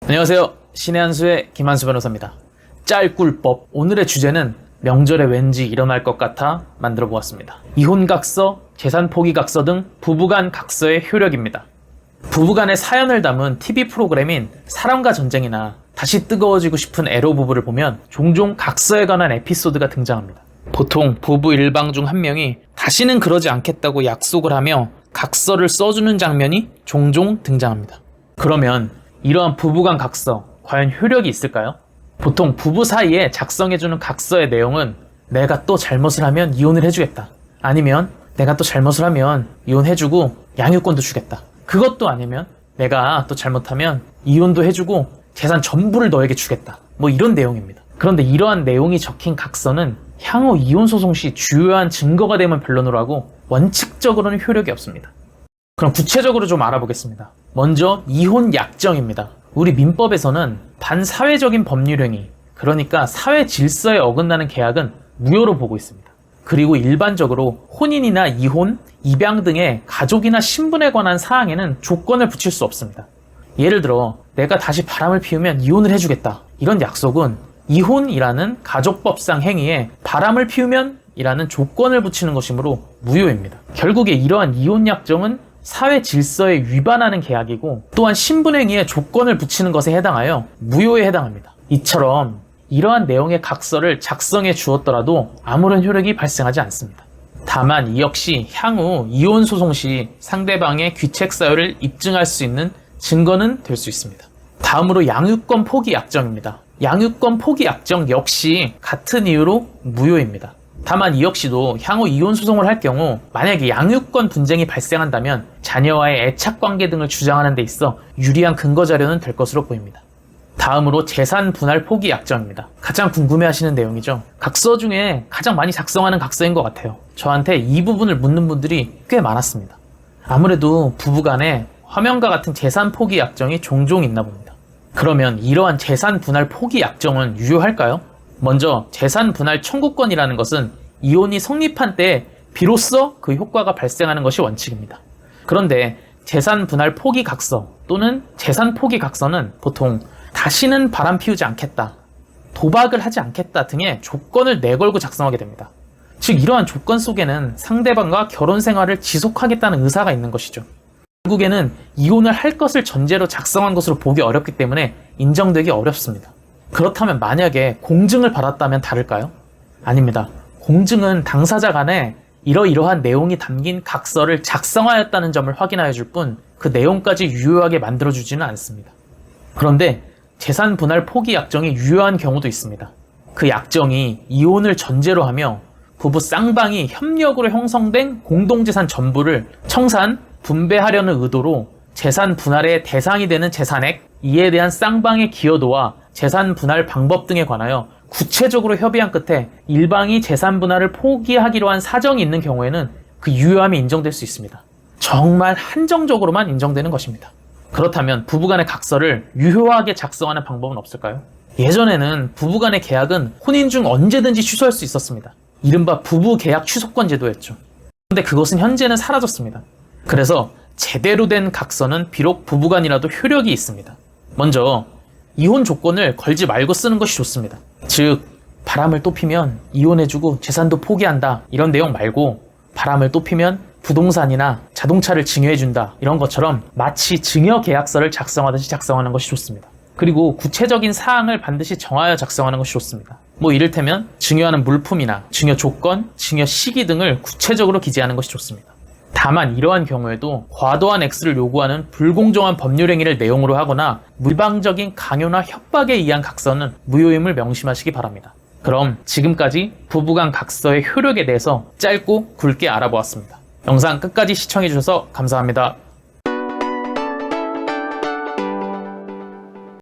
안녕하세요. 신의 한수의 김한수 변호사입니다. 짤꿀법. 오늘의 주제는 명절에 왠지 일어날 것 같아 만들어 보았습니다. 이혼각서, 재산포기각서 등 부부간 각서의 효력입니다. 부부간의 사연을 담은 TV 프로그램인 사랑과 전쟁이나 다시 뜨거워지고 싶은 에로 부부를 보면 종종 각서에 관한 에피소드가 등장합니다. 보통 부부 일방 중 한 명이 다시는 그러지 않겠다고 약속을 하며 각서를 써주는 장면이 종종 등장합니다. 그러면 이러한 부부간 각서, 과연 효력이 있을까요? 보통 부부 사이에 작성해주는 각서의 내용은 내가 또 잘못을 하면 이혼을 해주겠다. 아니면 내가 또 잘못을 하면 이혼해주고 양육권도 주겠다. 그것도 아니면 내가 또 잘못하면 이혼도 해주고 재산 전부를 너에게 주겠다. 뭐 이런 내용입니다. 그런데 이러한 내용이 적힌 각서는 향후 이혼 소송 시 주요한 증거가 되면 변론으로 하고 원칙적으로는 효력이 없습니다. 그럼 구체적으로 좀 알아보겠습니다. 먼저 이혼 약정입니다. 우리 민법에서는 반사회적인 법률행위, 그러니까 사회 질서에 어긋나는 계약은 무효로 보고 있습니다. 그리고 일반적으로 혼인이나 이혼, 입양 등의 가족이나 신분에 관한 사항에는 조건을 붙일 수 없습니다. 예를 들어 내가 다시 바람을 피우면 이혼을 해주겠다. 이런 약속은 이혼이라는 가족법상 행위에 바람을 피우면 이라는 조건을 붙이는 것이므로 무효입니다. 결국에 이러한 이혼 약정은 사회 질서에 위반하는 계약이고 또한 신분행위에 조건을 붙이는 것에 해당하여 무효에 해당합니다. 이처럼 이러한 내용의 각서를 작성해 주었더라도 아무런 효력이 발생하지 않습니다. 다만 이 역시 향후 이혼 소송 시 상대방의 귀책 사유를 입증할 수 있는 증거는 될 수 있습니다. 다음으로 양육권 포기 약정입니다. 양육권 포기 약정 역시 같은 이유로 무효입니다. 다만 이 역시도 향후 이혼 소송을 할 경우 만약에 양육권 분쟁이 발생한다면 자녀와의 애착관계 등을 주장하는 데 있어 유리한 근거 자료는 될 것으로 보입니다. 다음으로 재산 분할 포기 약정입니다. 가장 궁금해하시는 내용이죠. 각서 중에 가장 많이 작성하는 각서인 것 같아요. 저한테 이 부분을 묻는 분들이 꽤 많았습니다. 아무래도 부부간에 화면과 같은 재산 포기 약정이 종종 있나 봅니다. 그러면 이러한 재산 분할 포기 약정은 유효할까요? 먼저 재산 분할 청구권이라는 것은 이혼이 성립한 때 비로소 그 효과가 발생하는 것이 원칙입니다. 그런데 재산 분할 포기 각서 또는 재산 포기 각서는 보통 다시는 바람 피우지 않겠다, 도박을 하지 않겠다 등의 조건을 내걸고 작성하게 됩니다. 즉 이러한 조건 속에는 상대방과 결혼 생활을 지속하겠다는 의사가 있는 것이죠. 결국에는 이혼을 할 것을 전제로 작성한 것으로 보기 어렵기 때문에 인정되기 어렵습니다. 그렇다면 만약에 공증을 받았다면 다를까요? 아닙니다. 공증은 당사자 간에 이러이러한 내용이 담긴 각서를 작성하였다는 점을 확인하여 줄 뿐 그 내용까지 유효하게 만들어주지는 않습니다. 그런데 재산 분할 포기 약정이 유효한 경우도 있습니다. 그 약정이 이혼을 전제로 하며 부부 쌍방이 협력으로 형성된 공동재산 전부를 청산, 분배하려는 의도로 재산 분할의 대상이 되는 재산액, 이에 대한 쌍방의 기여도와 재산 분할 방법 등에 관하여 구체적으로 협의한 끝에 일방이 재산 분할을 포기하기로 한 사정이 있는 경우에는 그 유효함이 인정될 수 있습니다. 정말 한정적으로만 인정되는 것입니다. 그렇다면 부부간의 각서를 유효하게 작성하는 방법은 없을까요? 예전에는 부부간의 계약은 혼인 중 언제든지 취소할 수 있었습니다. 이른바 부부 계약 취소권 제도였죠. 그런데 그것은 현재는 사라졌습니다. 그래서 제대로 된 각서는 비록 부부간이라도 효력이 있습니다. 먼저 이혼 조건을 걸지 말고 쓰는 것이 좋습니다. 즉 바람을 또 피면 이혼해주고 재산도 포기한다 이런 내용 말고 바람을 또 피면 부동산이나 자동차를 증여해준다 이런 것처럼 마치 증여 계약서를 작성하듯이 작성하는 것이 좋습니다. 그리고 구체적인 사항을 반드시 정하여 작성하는 것이 좋습니다. 뭐 이를테면 증여하는 물품이나 증여 조건, 증여 시기 등을 구체적으로 기재하는 것이 좋습니다. 다만 이러한 경우에도 과도한 액수를 요구하는 불공정한 법률 행위를 내용으로 하거나 일방적인 강요나 협박에 의한 각서는 무효임을 명심하시기 바랍니다. 그럼 지금까지 부부간 각서의 효력에 대해서 짧고 굵게 알아보았습니다. 영상 끝까지 시청해주셔서 감사합니다.